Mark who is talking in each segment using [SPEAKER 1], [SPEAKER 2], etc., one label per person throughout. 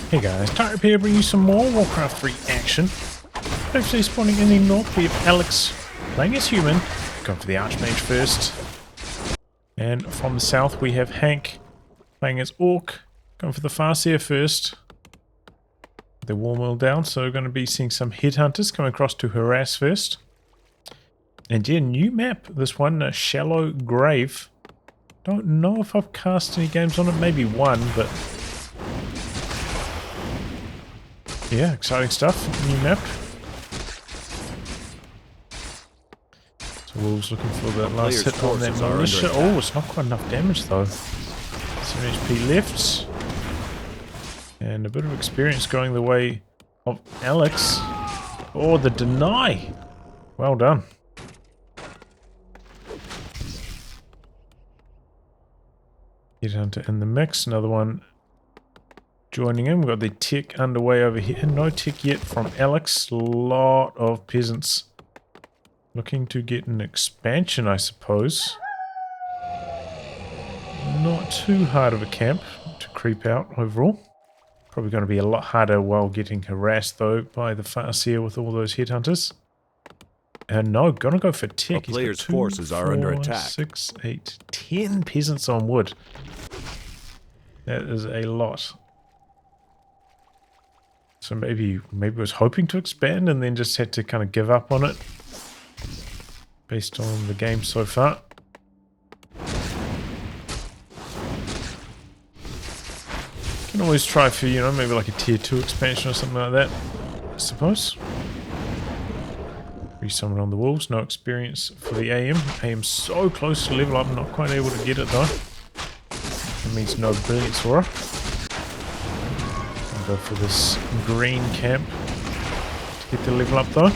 [SPEAKER 1] Hey guys, Type here bringing you some more Warcraft 3 action. Hopefully spawning in the north we have AleX playing as human, going for the Archmage first. And from the south we have Hankk playing as Orc, going for the Farseer first. The war mill down, so we're going to be seeing some headhunters coming across to harass first. And yeah, new map, this one, Shallow Grave. Don't know if I've cast any games on it, maybe one, but yeah, exciting stuff. New map. So Wolves looking for the last hit on that militia. Oh, it's not quite enough damage though. 7 HP left. And a bit of experience going the way of AleX. Oh, the deny. Well done. Headhunter in the mix. Another one joining in. We've got the tech underway over here. No tech yet from AleX. A lot of peasants looking to get an expansion, I suppose. Not too hard of a camp to creep out overall. Probably going to be a lot harder while getting harassed though by the Farseer with all those headhunters. And no, gonna go for tech.
[SPEAKER 2] A player's forces are under attack.
[SPEAKER 1] 6, 8, 10 peasants on wood. That is a lot. So maybe was hoping to expand and then just had to kind of give up on it based on the game so far. Can always try for, you know, maybe like a tier 2 expansion or something like that, I suppose. Resummon on the wolves, no experience for the AM. AM's so close to level up, I'm not quite able to get it though. That means no brilliance aura. I'll go for this green camp to get the level up though.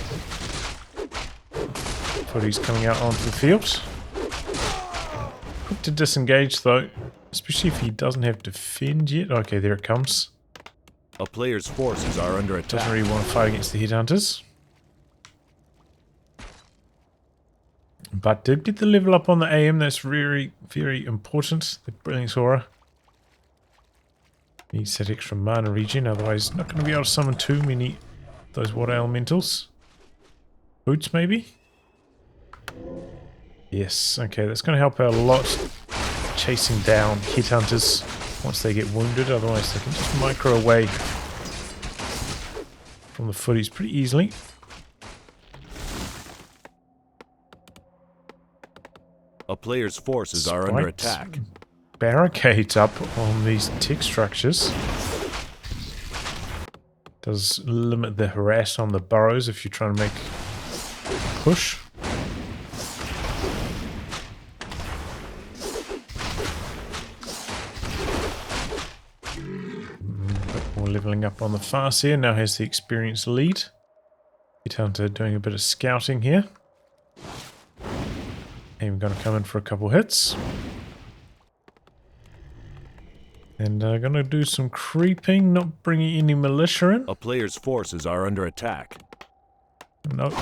[SPEAKER 1] Footy's coming out onto the field. Quick to disengage though, especially if he doesn't have defend yet. Okay, there it comes.
[SPEAKER 2] A player's forces are under attack.
[SPEAKER 1] Doesn't really want to fight against the headhunters. But did get the level up on the AM, that's very, very important. The Brilliance Aura. Needs that extra mana regen, otherwise not going to be able to summon too many of those water elementals. Boots maybe? Yes, okay, that's going to help out a lot. Chasing down headhunters once they get wounded, otherwise they can just micro away from the footies pretty easily.
[SPEAKER 2] A player's forces are under attack.
[SPEAKER 1] Barricades up on these tech structures. Does limit the harass on the burrows if you're trying to make a push. Bit more leveling up on the Farseer. Now has the experienced lead. Headhunter doing a bit of scouting here. I'm going to come in for a couple hits. And going to do some creeping, not bringing any militia in.
[SPEAKER 2] A player's forces are under attack.
[SPEAKER 1] Nope.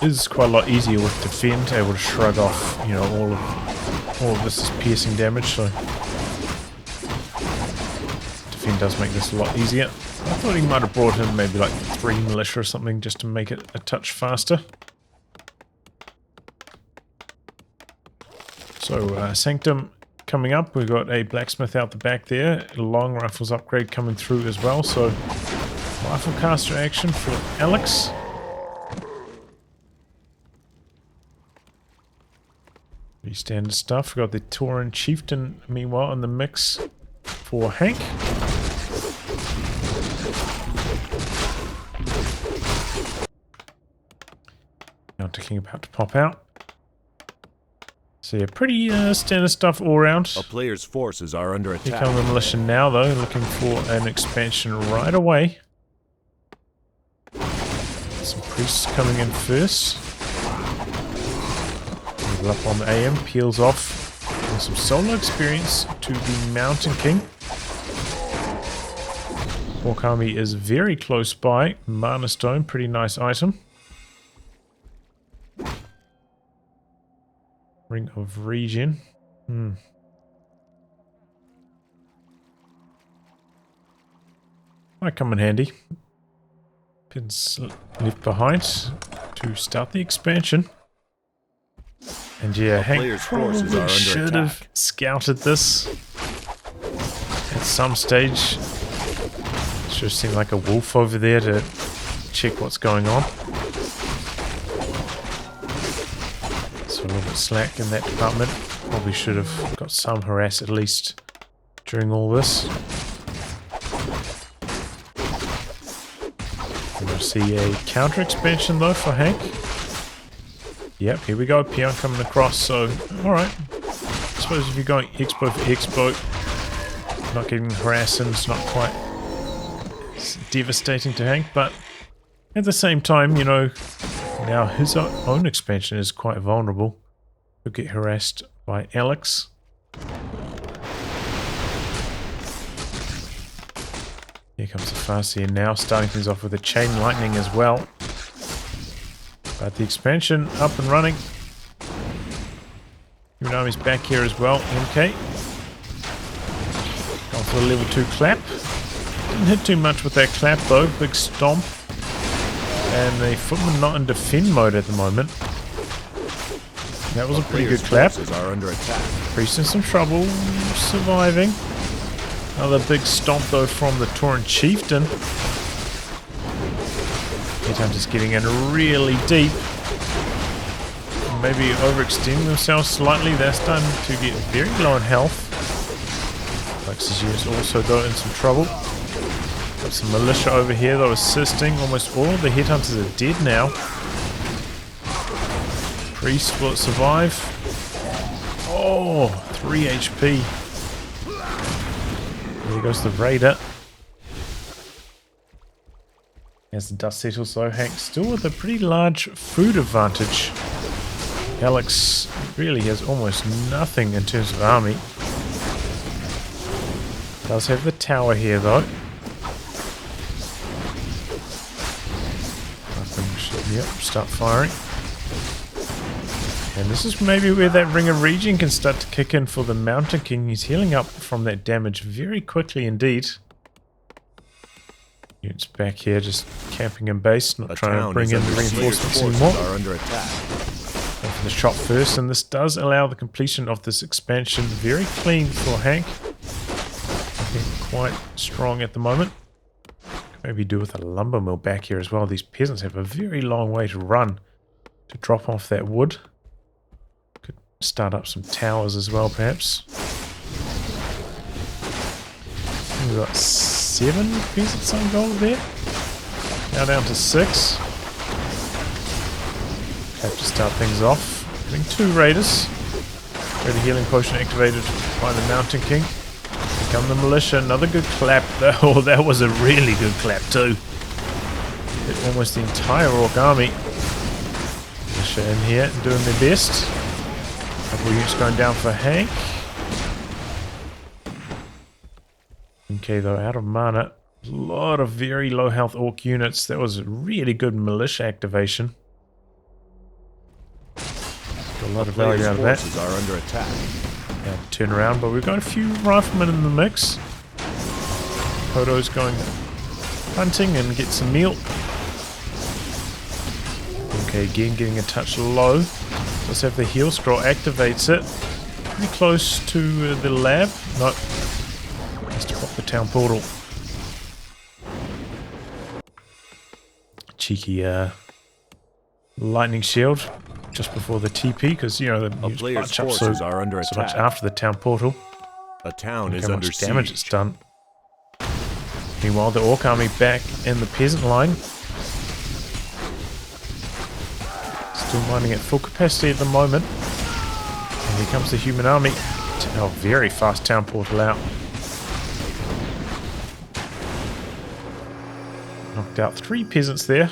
[SPEAKER 1] Is quite a lot easier with defend, able to shrug off, you know, all of this is piercing damage, so defend does make this a lot easier. I thought he might have brought in maybe like 3 militia or something just to make it a touch faster. So, Sanctum coming up. We've got a blacksmith out the back there. A long rifles upgrade coming through as well. So, rifle caster action for AleX. Pretty standard stuff. We've got the Tauren Chieftain, meanwhile, in the mix for Hankk. Now ticking about to pop out. So yeah, pretty standard stuff all around.
[SPEAKER 2] A player's forces are under attack.
[SPEAKER 1] Here come the militia now though, looking for an expansion right away. Some priests coming in first. Level up on the AM, peels off. And some solo experience to the Mountain King. Orc Army is very close by. Mana Stone, pretty nice item. Ring of Regen. Might come in handy. Pins left behind to start the expansion. And yeah, Hankk probably should have scouted this at some stage. It should seem like a wolf over there to check what's going on. So a little bit slack in that department. Probably should have got some harass at least during all this. We'll see a counter expansion though for Hankk. Yep, here we go. Peon coming across. So, alright. I suppose if you're going expo for expo, not getting harassed and it's not quite devastating to Hankk, but at the same time, you know, now his own expansion is quite vulnerable. He'll get harassed by AleX. Here comes the Farseer now, starting things off with a chain lightning as well. But the expansion up and running. Human army's back here as well. MK. Gone for the level 2 clap. Didn't hit too much with that clap though. Big stomp. And the footman not in defend mode at the moment. That was a pretty good clap. Priest in some trouble. Surviving. Another big stomp though from the Tauren Chieftain. Headhunters getting in really deep. Maybe overextending themselves slightly. They're starting to get very low in health. Lex's units also though in some trouble. Got some militia over here though assisting. Almost all of the headhunters are dead now. Priest, will it survive? Oh, 3 HP. There goes the raider. As the dust settles though, Hankk still with a pretty large food advantage. AleX really has almost nothing in terms of army. Does have the tower here though. Yep, start firing. And this is maybe where that Ring of Regen can start to kick in for the Mountain King. He's healing up from that damage very quickly indeed. Units back here just camping in base, not trying to bring in the reinforcements anymore. Going for the shot first, and this does allow the completion of this expansion very clean for Hankk. Looking quite strong at the moment. Maybe do with a lumber mill back here as well. These peasants have a very long way to run to drop off that wood. Could start up some towers as well, perhaps. We've got 7 peasants on gold there. Now down to 6. Have to start things off. Getting 2 raiders. Raider healing potion activated by the Mountain King. Here come the militia. Another good clap. Oh, that was a really good clap too. Hit almost the entire Orc army. Militia in here doing their best. Couple units going down for Hankk. Okay, though, out of mana. A lot of very low health Orc units. That was a really good militia activation. Got a lot of value out of that.
[SPEAKER 2] Are under attack.
[SPEAKER 1] Now turn around, but we've got a few riflemen in the mix. Kodo's going hunting and get some meal. Okay, again getting a touch low. Let's have the heal scroll, activates it. Pretty close to the lab. Nope. Has to pop the town portal. Cheeky lightning shield just before the TP, because you know the player's forces are under attack. So much after the town portal.
[SPEAKER 2] A town is under siege.
[SPEAKER 1] How much damage it's done. Meanwhile, the Orc army back in the peasant line. Still mining at full capacity at the moment. And here comes the human army. Oh, very fast town portal out. Knocked out 3 peasants there.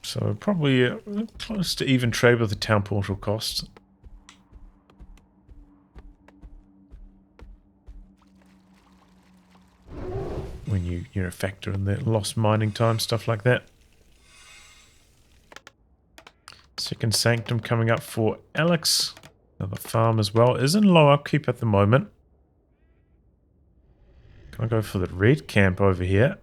[SPEAKER 1] So probably close to even trade with the town portal cost. When you factor in the lost mining time, stuff like that. Second Sanctum coming up for AleX. Another farm as well. Is in low upkeep at the moment. Gonna go for the red camp over here.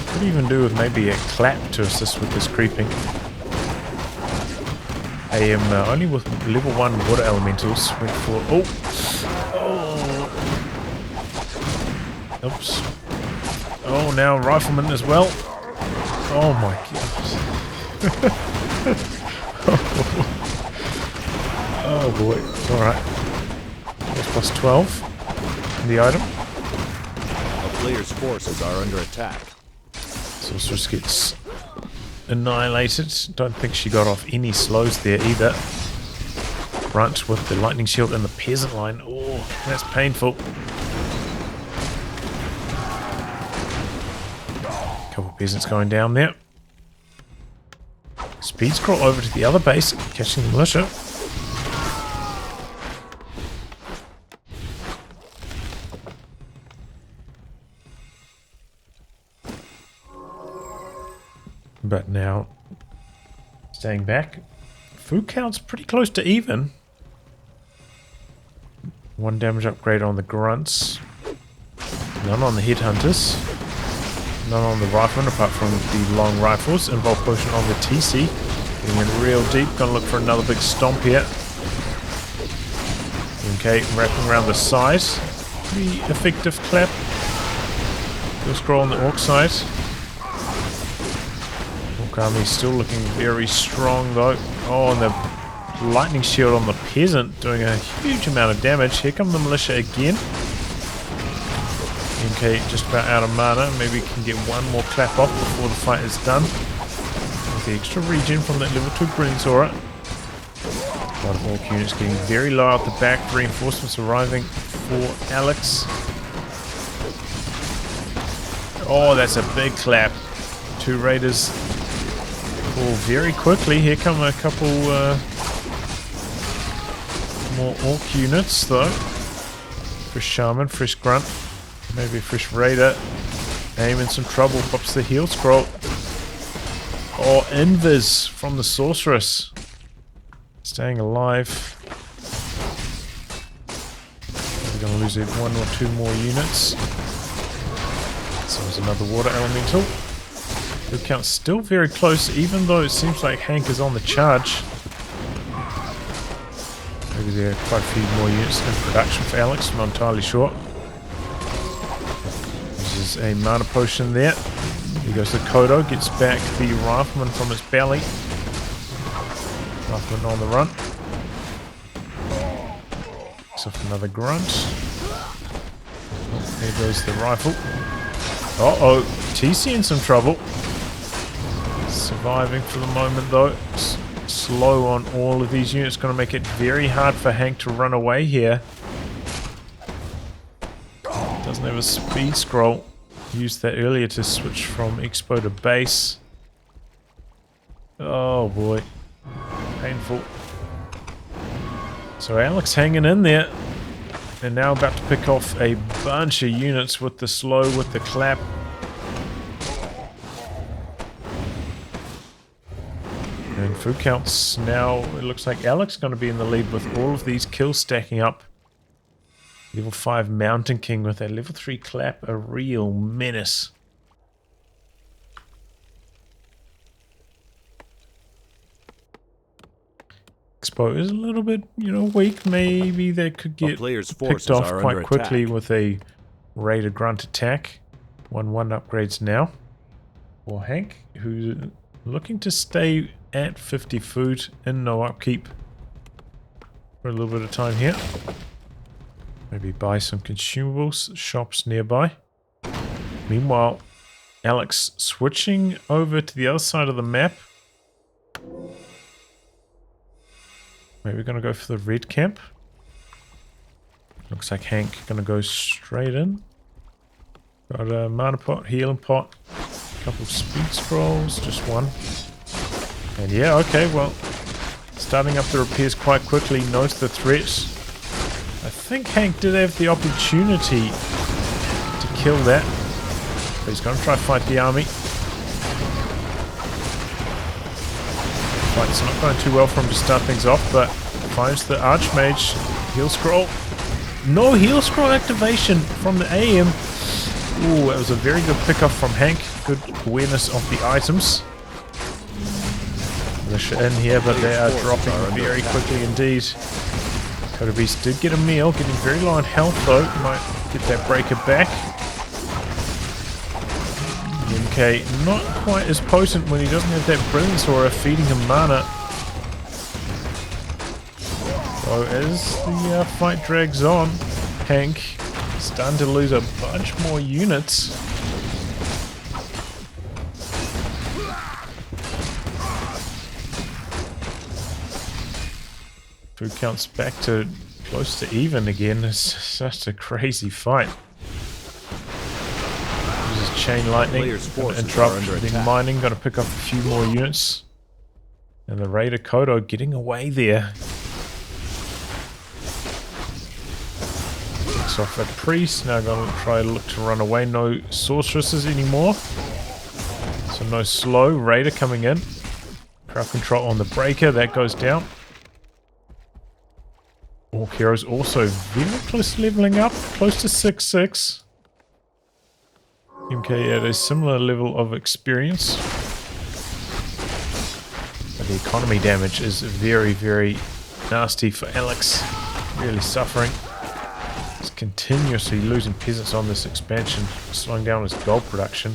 [SPEAKER 1] Could even do with maybe a clap to assist with this creeping. I am only with level 1 water elementals. Went for... Oh! Oops. Oh, now rifleman as well. Oh my god. Oh boy. Alright. That's plus 12 in the item.
[SPEAKER 2] A player's forces are under attack.
[SPEAKER 1] Sorceress gets annihilated. Don't think she got off any slows there either. Brunt with the lightning shield and the peasant line. Oh, that's painful. Couple of peasants going down there. Speed scroll over to the other base, catching the militia. But now, staying back. Food count's pretty close to even. 1 damage upgrade on the grunts. None on the headhunters. None on the riflemen apart from the long rifles. Involve potion on the TC. Getting in real deep. Gonna look for another big stomp here. Okay, wrapping around the side. Pretty effective clap. Go scroll on the orc side. Army's still looking very strong though. Oh, and the lightning shield on the peasant doing a huge amount of damage. Here come the militia again. Okay, just about out of mana. Maybe can get one more clap off before the fight is done. With the extra regen from that level 2 Brilliance Aura. A lot of orc units getting very low out the back. Reinforcements arriving for AleX. Oh, that's a big clap. 2 raiders. Very quickly. Here come a couple more orc units though. Fresh shaman, fresh grunt, maybe a fresh raider. Aim in some trouble, pops the heal scroll. Oh, invis from the sorceress. Staying alive. We're going to lose 1 or 2 more units. So there's another water elemental. The count's still very close, even though it seems like Hankk is on the charge. Maybe there are quite a few more units in production for AleX, I'm not entirely sure. This is a mana potion there. Here goes the Kodo, gets back the rifleman from its belly. Rifleman on the run. Picks off another grunt. Oh, there goes the rifle. Uh-oh, TC in some trouble. Surviving for the moment though. Slow on all of these units. Going to make it very hard for Hankk to run away here. Doesn't have a speed scroll. Used that earlier to switch from expo to base. Oh boy. Painful. So AleX hanging in there. And now about to pick off a bunch of units with the slow, with the clap. And food counts now, it looks like AleX is going to be in the lead with all of these kills stacking up. Level 5 Mountain King with a level 3 clap, a real menace. Expo is a little bit, weak. Maybe they could get picked off quite quickly with a Raider Grunt attack. 1/1 upgrades now. For Hankk, who's looking to stay at 50 food and no upkeep for a little bit of time here. Maybe buy some consumables, shops nearby. Meanwhile, AleX switching over to the other side of the map. Maybe we're going to go for the red camp. Looks like Hankk going to go straight in. Got a mana pot, healing pot, a couple of speed scrolls, just 1. And yeah, okay, well, starting up the repairs quite quickly, knows the threat. I think Hankk did have the opportunity to kill that. But he's going to try to fight the army. Fight's not going too well for him to start things off, but finds the Archmage. Heal scroll. No heal scroll activation from the AM. Ooh, that was a very good pickup from Hankk. Good awareness of the items. Militia in here, but they are dropping very quickly indeed. Coda Beast did get a meal, getting very low on health though. Might get that breaker back. MK not quite as potent when he doesn't have that Brilliance Aura feeding him mana. So as the fight drags on, Hankk starting to lose a bunch more units. Food counts back to close to even again. It's such a crazy fight. Uses Chain Lightning, interrupt, then Mining, gonna pick up a few more units. And the Raider Kodo getting away there. Picks off a Priest, now gonna try to look to run away. No Sorceresses anymore. So no slow, Raider coming in. Crowd control on the Breaker, that goes down. Orc Heroes also very close to leveling up, close to 6-6. MK at a similar level of experience. But the economy damage is very, very nasty for AleX. Really suffering. He's continuously losing peasants on this expansion, slowing down his gold production.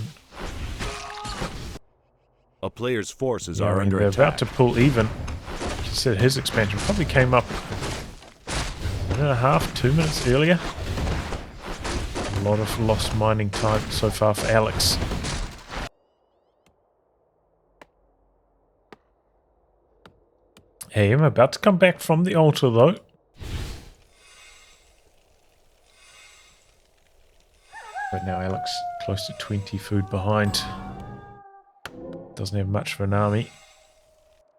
[SPEAKER 2] A player's forces are under
[SPEAKER 1] they're
[SPEAKER 2] attack.
[SPEAKER 1] about to pull even. He said his expansion probably came up 1.5, 2 minutes earlier. A lot of lost mining time so far for AleX. Hey, I'm about to come back from the altar though. But now AleX close to 20 food behind. Doesn't have much for an army.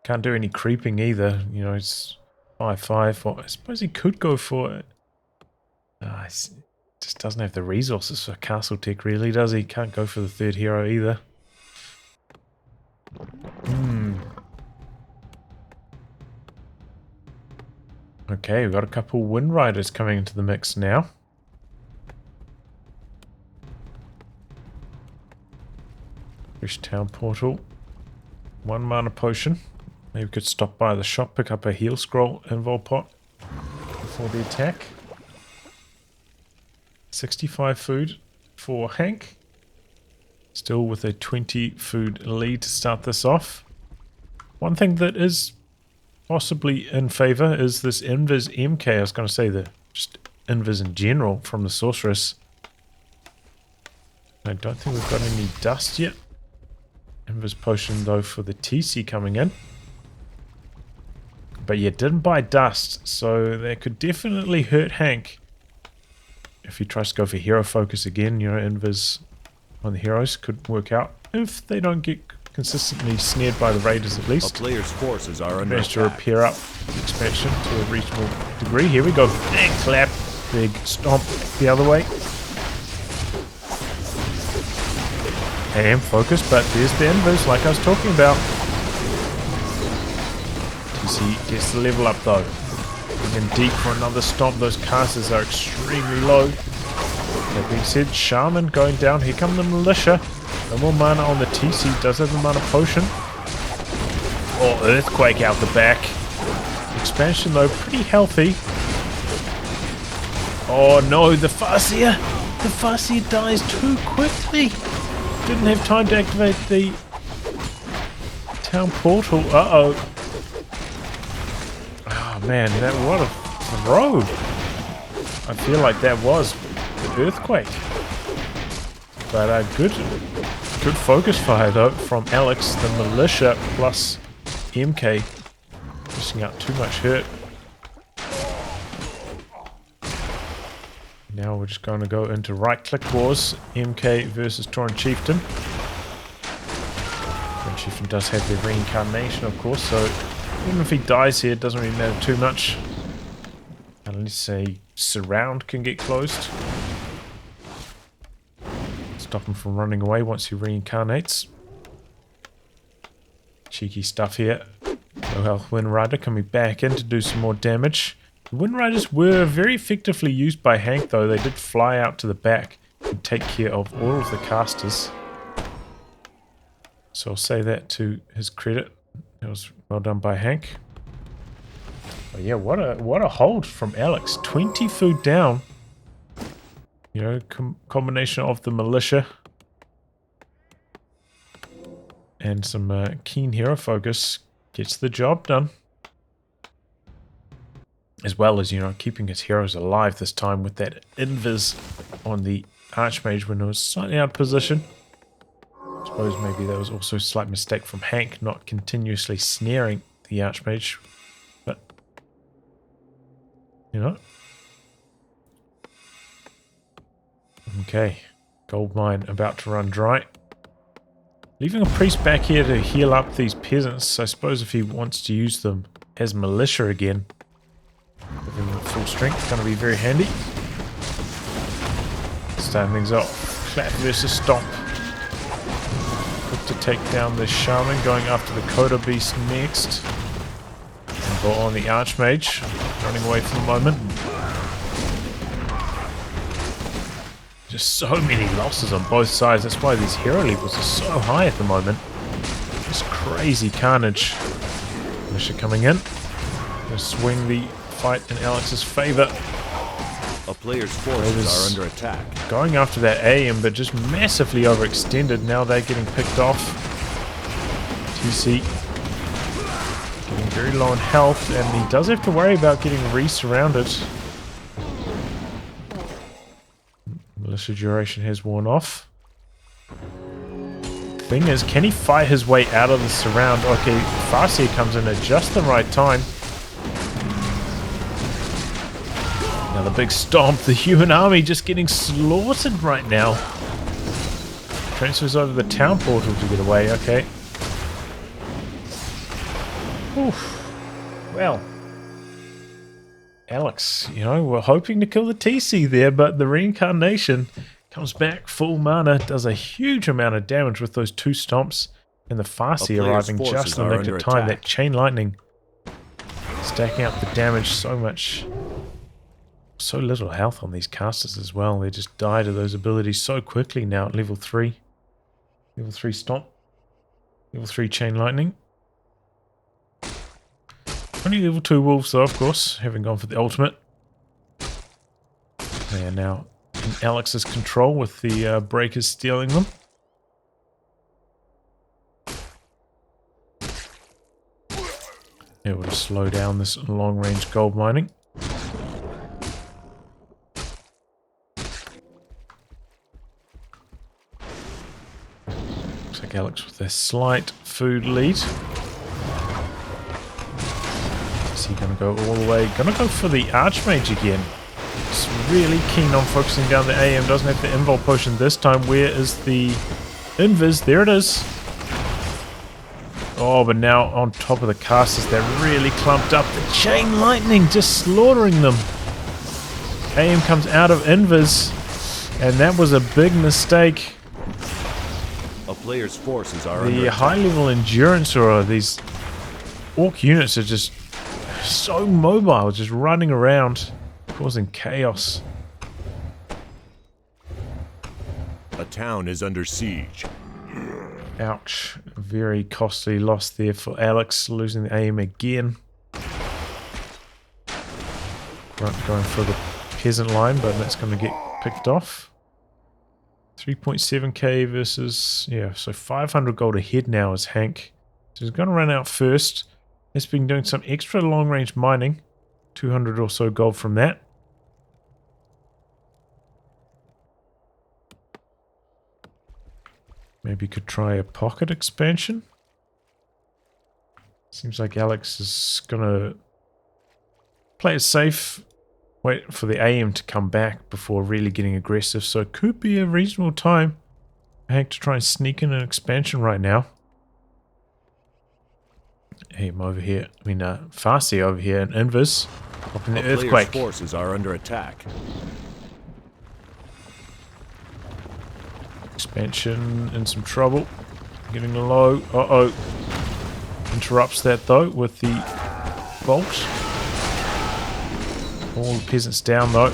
[SPEAKER 1] Can't do any creeping either. You know, it's 5-5. Well, I suppose he could go for it. Just doesn't have the resources for castle tech, really, does he? Can't go for the third hero either. Okay, we've got a couple Wind Riders coming into the mix now. Fresh Town Portal. 1 mana potion. Maybe we could stop by the shop, pick up a heal scroll invul pot before the attack. 65 food for Hankk. Still with a 20 food lead to start this off. One thing that is possibly in favor is this Invis MK. I was going to say just Invis in general from the Sorceress. I don't think we've got any dust yet. Invis potion though for the TC coming in. But yeah, didn't buy dust, so that could definitely hurt Hankk. If he tries to go for hero focus again, you know, Invis on the heroes could work out. If they don't get consistently snared by the raiders at least.
[SPEAKER 2] A player's forces are under
[SPEAKER 1] Managed to repair up the expansion to a reasonable degree. Here we go. Big clap. Big stomp the other way. And focus, but there's the Invis like I was talking about. TC gets the level up though. And deep for another stomp. Those casters are extremely low. That being said, Shaman going down. Here come the Militia. No more mana on the TC. Does have the mana potion. Oh, Earthquake out the back. Expansion though, pretty healthy. Oh no, the Farseer! The Farseer dies too quickly. Didn't have time to activate the town portal. Uh-oh. Oh man, what a throw. I feel like that was the Earthquake. But a good focus fire though from AleX, the Militia plus MK. Pushing out too much hurt. Now we're just going to go into right-click wars. MK versus Tauren Chieftain. Tauren Chieftain does have the reincarnation, of course, so even if he dies here, it doesn't really matter too much. Unless a surround can get closed. Stop him from running away once he reincarnates. Cheeky stuff here. Low health Wind Rider coming back in to do some more damage. The Wind Riders were very effectively used by Hankk, though. They did fly out to the back and take care of all of the casters. So I'll say that to his credit. That was well done by Hankk. But yeah, what a hold from AleX. 20 food down. You know, combination of the militia and some keen hero focus gets the job done. As well as, you know, keeping his heroes alive this time with that invis on the Archmage when it was slightly out of position. I suppose maybe that was also a slight mistake from Hankk, not continuously snaring the Archmage. But, you know. Okay, gold mine about to run dry. Leaving a priest back here to heal up these peasants. I suppose if he wants to use them as militia again, with him at full strength, going to be very handy. Starting things off. Clap versus Stomp. Quick to take down the Shaman, going after the Coda Beast next. And ball on the Archmage, running away for the moment. Just so many losses on both sides. That's why these hero levels are so high at the moment. Just crazy carnage. Militia coming in. Gonna swing the fight in AleX's favor.
[SPEAKER 2] A player's forces are under attack.
[SPEAKER 1] Going after that AM, but just massively overextended. Now they're getting picked off. TC getting very low on health, and he does have to worry about getting re-surrounded. Militia duration has worn off. Thing is, can he fight his way out of the surround? Okay, Farseer comes in at just the right time. Now the big stomp, the human army just getting slaughtered right now. Transfers over the town portal to get away, okay. Oof. Well. AleX, you know, we're hoping to kill the TC there, but the reincarnation comes back full mana, does a huge amount of damage with those two stomps, and the Farseer arriving just in the nick of time. That chain lightning stacking up the damage so much. So little health on these casters as well. They just die to those abilities so quickly now at level 3. Level 3 stomp. Level 3 chain lightning. Only level 2 wolves though, of course, having gone for the ultimate. They are now in AleX's control with the breakers stealing them. Able to slow down this long range gold mining. Looks like AleX with a slight food lead. Is he going to go all the way? Going to go for the Archmage again. Just really keen on focusing down the AM. Doesn't have the invul potion this time. Where is the invis? There it is. Oh, but now on top of the casters, they're really clumped up. The chain lightning just slaughtering them. AM comes out of invis, and that was a big mistake.
[SPEAKER 2] A player's forces are
[SPEAKER 1] the high level endurance or these orc units are just so mobile, just running around, causing chaos.
[SPEAKER 2] A town is under siege.
[SPEAKER 1] Ouch. Very costly loss there for AleX, losing the AM again. Grunt going for the peasant line, but that's going to get picked off. 3.7k versus, yeah, so 500 gold ahead now is Hankk. So he's going to run out first. He's been doing some extra long-range mining. 200 or so gold from that. Maybe could try a pocket expansion. Seems like AleX is going to play it safe. Wait for the AM to come back before really getting aggressive. So it could be a reasonable time for Hankk to try and sneak in an expansion right now. AM over here. I mean, Farseer over here and Invis. Up in the earthquake.
[SPEAKER 2] Forces are under attack.
[SPEAKER 1] Expansion in some trouble. Getting low. Uh-oh. Interrupts that though with the bolt. All the peasants down though.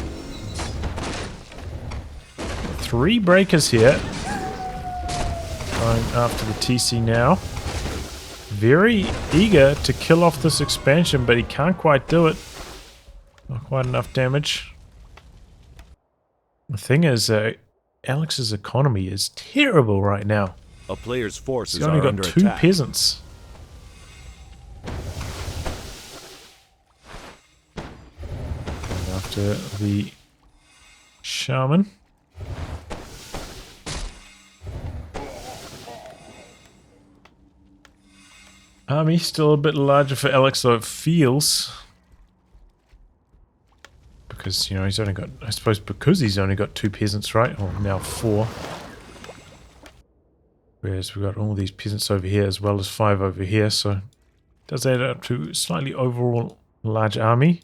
[SPEAKER 1] 3 breakers here. Going after the TC now. Very eager to kill off this expansion, but he can't quite do it. Not quite enough damage. The thing is, AleX's economy is terrible right now.
[SPEAKER 2] A player's forces
[SPEAKER 1] He's only
[SPEAKER 2] are
[SPEAKER 1] got
[SPEAKER 2] under
[SPEAKER 1] 2
[SPEAKER 2] attack.
[SPEAKER 1] peasants. Going after the shaman. Army still a bit larger for AleX, though it feels. Because, you know, he's only got, I suppose because he's only got 2 peasants, right? Or now 4. Whereas we've got all these peasants over here as well as 5 over here, so it does add up to slightly overall large army.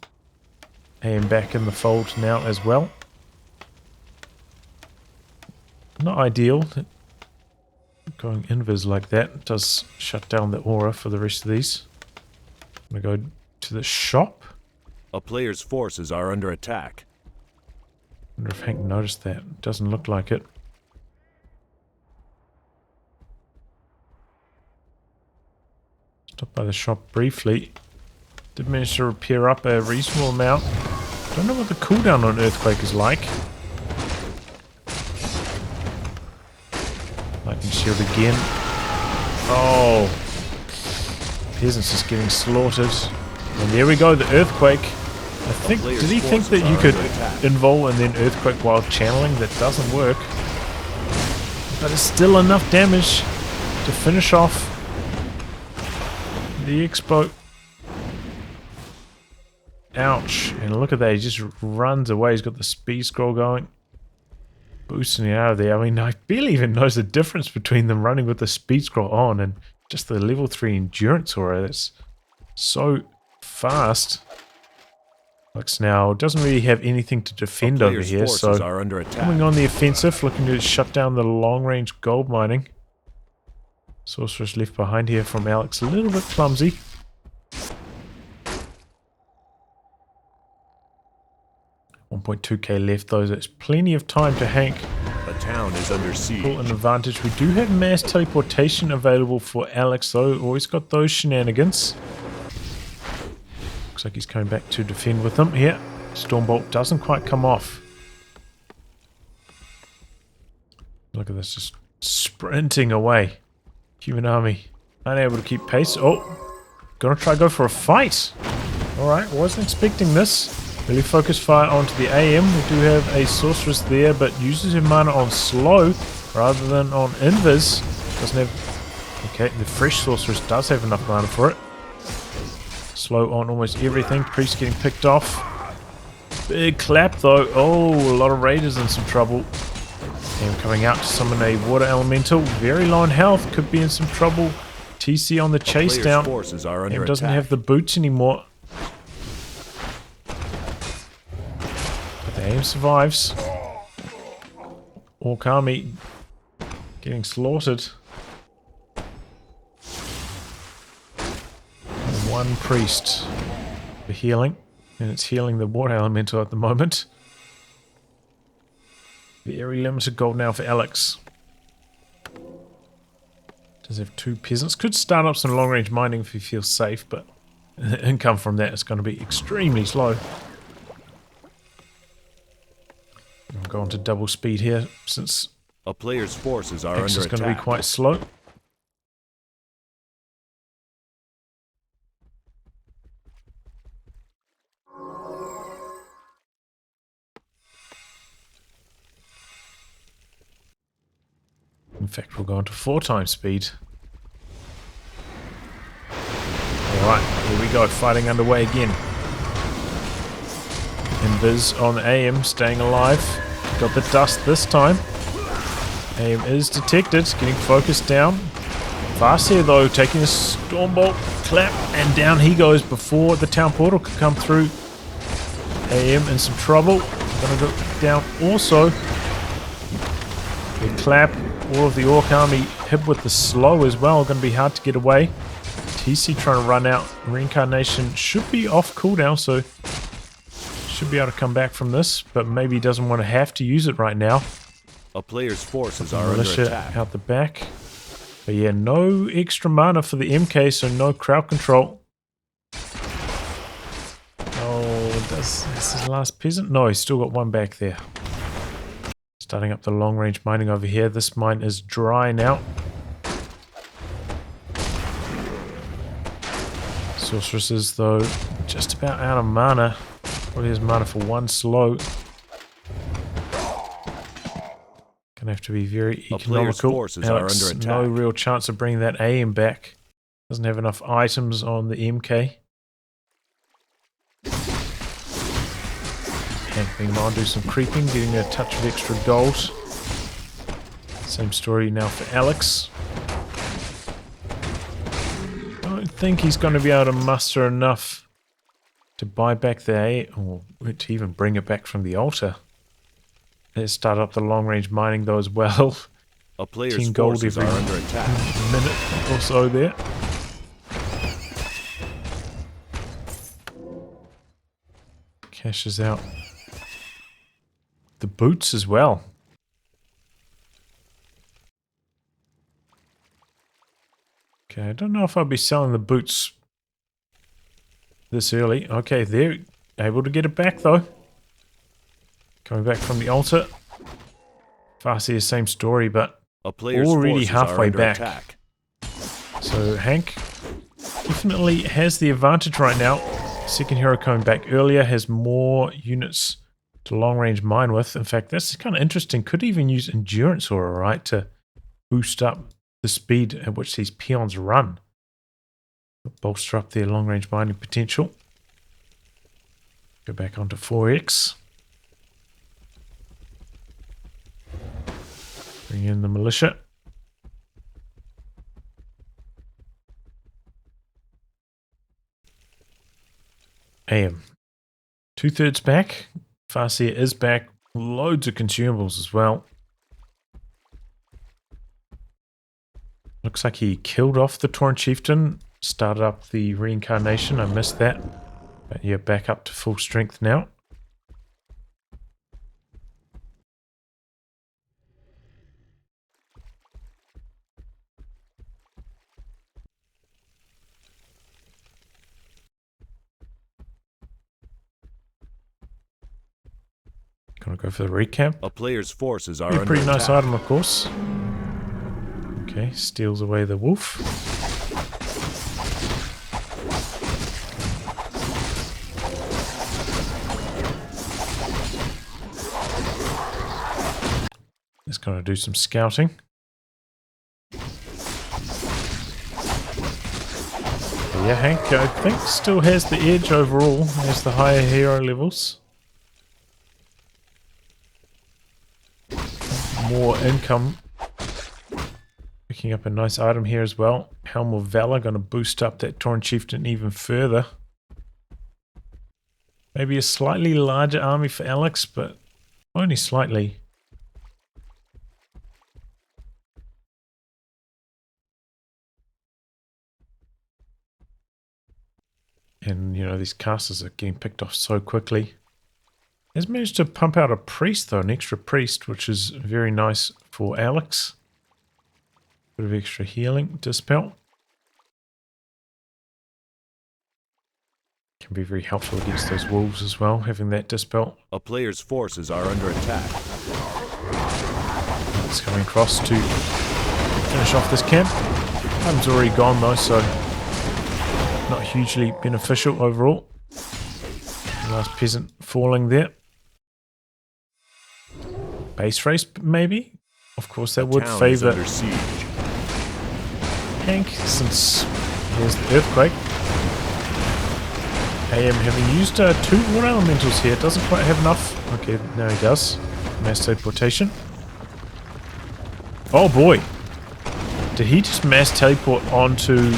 [SPEAKER 1] AM back in the fold now as well. Not ideal. Going invis like that does shut down the aura for the rest of these. I'm going to go to the shop.
[SPEAKER 2] A player's forces are under attack.
[SPEAKER 1] Wonder if Hankk noticed that. Doesn't look like it. Stopped by the shop briefly. Did manage to repair up a reasonable amount. Don't know what the cooldown on Earthquake is like. Lightning shield again. Oh! Peasants just getting slaughtered. And there we go, the Earthquake. I think, did he think that you could invul and then Earthquake while channeling? That doesn't work. But it's still enough damage to finish off the Expo. Ouch. And look at that, he just runs away. He's got the speed scroll going. Boosting it out of there. I mean, I barely even knows the difference between them running with the speed scroll on and just the level 3 endurance aura. That's so fast. Looks now doesn't really have anything to defend over here, so
[SPEAKER 2] are under attack.
[SPEAKER 1] Coming on the offensive, looking to shut down the long-range gold mining. Sorceress left behind here from AleX, a little bit clumsy. $1.2k left though, there's plenty of time to Hankk.
[SPEAKER 2] The town is under siege.
[SPEAKER 1] Pull an advantage. We do have mass teleportation available for AleX though, always got those shenanigans. Looks like he's coming back to defend with them here. Stormbolt doesn't quite come off. Look at this, just sprinting away. Human army unable to keep pace. Oh, gonna try go for a fight. Alright, wasn't expecting this. Really focus fire onto the AM. We do have a sorceress there, but uses her mana on slow rather than on invis. Doesn't have... Okay, the fresh sorceress does have enough mana for it. Slow on almost everything. Priest getting picked off. Big clap though. Oh, a lot of raiders in some trouble. And coming out to summon a water elemental. Very low on health. Could be in some trouble. TC on the chase down. And doesn't have the boots anymore. AM survives. Orc army getting slaughtered. And 1 priest for healing. And it's healing the water elemental at the moment. Very limited gold now for AleX. Does have 2 peasants. Could start up some long range mining if he feels safe, but the income from that is going to be extremely slow. I'm going to double speed here since
[SPEAKER 2] a player's forces are
[SPEAKER 1] X
[SPEAKER 2] under
[SPEAKER 1] is going
[SPEAKER 2] attack.
[SPEAKER 1] to be quite slow. In fact, we'll go into 4 times speed. Alright, here we go, fighting underway again. Invis on AM, staying alive. Got the dust this time. AM is detected, getting focused down. Fast here though, taking a Stormbolt clap, and down he goes before the town portal could come through. AM in some trouble. Gonna go down also. Big clap. All of the Orc army hit with the slow as well. Gonna be hard to get away. TC trying to run out. Reincarnation should be off cooldown, so should be able to come back from this, but maybe he doesn't want to have to use it right now.
[SPEAKER 2] A player's forces are under
[SPEAKER 1] Militia
[SPEAKER 2] attack.
[SPEAKER 1] out the back. But yeah, no extra mana for the MK, so no crowd control. Oh, is his last peasant? No, he's still got one back there. Starting up the long range mining over here. This mine is drying out. Sorceresses, though, just about out of mana. Probably has mana for one slow. Gonna have to be very economical.
[SPEAKER 2] Forces
[SPEAKER 1] AleX,
[SPEAKER 2] are under attack.
[SPEAKER 1] no real chance of bringing that AM back. Doesn't have enough items on the MK. Hankk meanwhile do some creeping, getting a touch of extra gold. Same story now for AleX. Don't think he's going to be able to muster enough to buy back the A, or to even bring it back from the altar. Let's start up the long range mining though as well.
[SPEAKER 2] A player's
[SPEAKER 1] 10 gold
[SPEAKER 2] forces
[SPEAKER 1] every
[SPEAKER 2] are under attack.
[SPEAKER 1] minute or so there. Cashes out the boots as well. Okay, I don't know if I'll be selling the boots this early. Okay, they're able to get it back though. Coming back from the altar. Farseer, same story, but
[SPEAKER 2] A player's
[SPEAKER 1] already
[SPEAKER 2] forces
[SPEAKER 1] halfway
[SPEAKER 2] are under
[SPEAKER 1] back.
[SPEAKER 2] attack.
[SPEAKER 1] So Hankk definitely has the advantage right now. Second hero coming back earlier, has more units to long range mine with. In fact, that's kind of interesting. Could even use endurance aura, right, to boost up the speed at which these peons run. Bolster up their long range mining potential. Go back onto 4x. Bring in the militia. AM. 2/3 back. Farseer is back. Loads of consumables as well. Looks like he killed off the Torrent Chieftain. Started up the reincarnation. I missed that. But yeah, back up to full strength now. Gonna go for the recap.
[SPEAKER 2] A player's forces are
[SPEAKER 1] Be a
[SPEAKER 2] under
[SPEAKER 1] pretty
[SPEAKER 2] attack.
[SPEAKER 1] nice item, of course. Okay, steals away the wolf. Just gonna do some scouting. But yeah, Hankk, I think, still has the edge overall, has the higher hero levels. More income. Picking up a nice item here as well. Helm of Valor, going to boost up that Torrent Chieftain even further. Maybe a slightly larger army for AleX, but only slightly. And, you know, these casters are getting picked off so quickly. Has managed to pump out a priest, though, an extra priest, which is very nice for AleX. Bit of extra healing, dispel. Can be very helpful against those wolves as well, having that dispel.
[SPEAKER 2] A player's forces are under attack.
[SPEAKER 1] It's coming across to finish off this camp. Item's already gone though, so not hugely beneficial overall. Last peasant falling there. Base race, maybe? Of course, that would
[SPEAKER 2] Town is
[SPEAKER 1] favour
[SPEAKER 2] under siege.
[SPEAKER 1] Hankk, since here's the earthquake. AM having used 2 water elementals here, doesn't quite have enough. Okay, now he does. Mass teleportation. Oh boy! Did he just mass teleport onto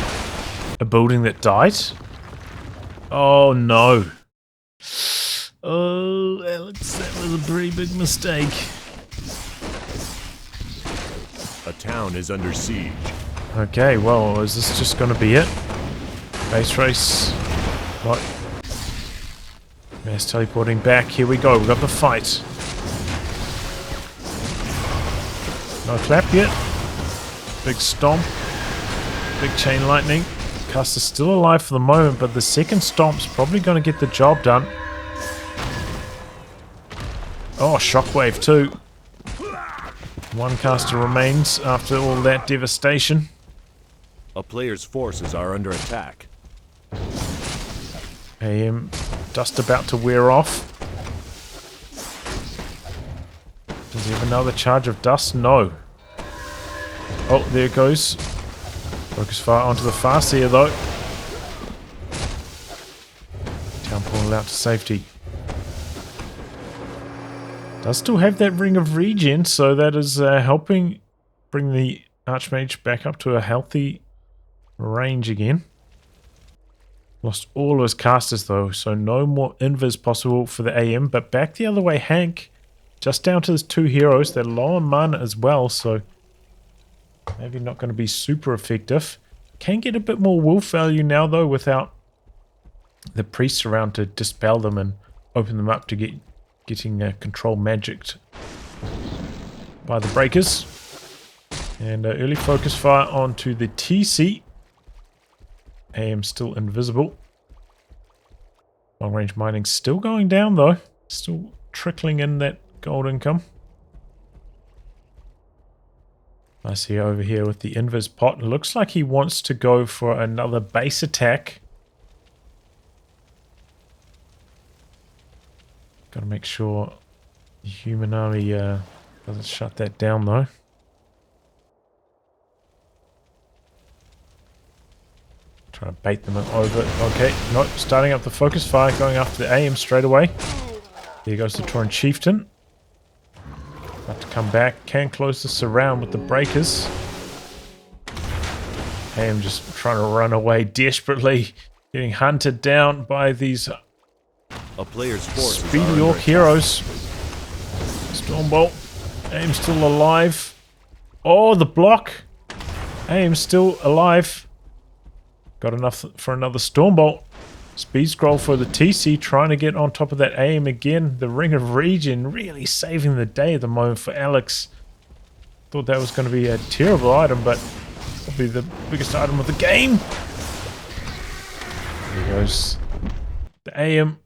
[SPEAKER 1] a building that died? Oh no! Oh, AleX, that was a pretty big mistake.
[SPEAKER 2] A town is under siege.
[SPEAKER 1] Okay, well, is this just going to be it? Base race. Right. Mass teleporting back. Here we go. We've got the fight. No clap yet. Big stomp. Big chain lightning. Caster's still alive for the moment, but the second stomp's probably going to get the job done. Oh, shockwave too. One caster remains after all that devastation.
[SPEAKER 2] A player's forces are under attack.
[SPEAKER 1] AM dust about to wear off. Does he have another charge of dust? No. Oh, there it goes. Focus fire onto the Farseer though. Town portal out to safety. Does still have that ring of regen, so that is helping bring the Archmage back up to a healthy range again. Lost all of his casters though, so no more invis possible for the AM, but back the other way, Hankk, just down to his 2 heroes. They're low on mana as well, so maybe not going to be super effective. Can get a bit more wolf value now though, without the priests around to dispel them and open them up to getting control magicked by the breakers. And early focus fire onto the TC. AM still invisible. Long range mining still going down though. Still trickling in that gold income. I see over here with the invis pot. It looks like he wants to go for another base attack. Got to make sure the human army doesn't shut that down though. Trying to bait them over. Okay, nope. Starting up the focus fire, going after the AM straight away. There goes the Tauren Chieftain. About to come back. Can close the surround with the breakers. AM just trying to run away desperately. Getting hunted down by these
[SPEAKER 2] a player's force
[SPEAKER 1] speedy orc heroes. Stormbolt. AM still alive. Oh, the block. AM still alive. Got enough for another Stormbolt. Speed scroll for the TC, trying to get on top of that AM again. The Ring of Regen really saving the day at the moment for AleX. Thought that was going to be a terrible item, but probably the biggest item of the game. There goes the AM.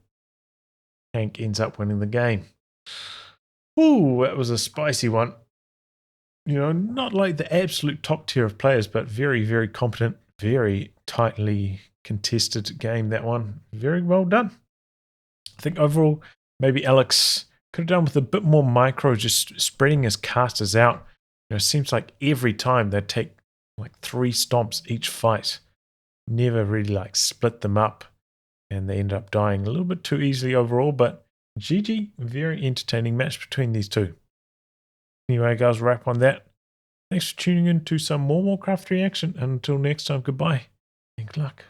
[SPEAKER 1] Hankk ends up winning the game. Ooh, that was a spicy one. You know, not like the absolute top tier of players, but very, very competent. Very tightly contested game, that one. Very well done. I think overall, maybe AleX could have done with a bit more micro, just spreading his casters out. You know, it seems like every time they take like 3 stomps each fight. Never really like split them up. And they end up dying a little bit too easily overall, but GG, very entertaining match between these two. Anyway, guys, wrap on that. Thanks for tuning in to some more Warcraft reaction, and until next time, goodbye and good luck.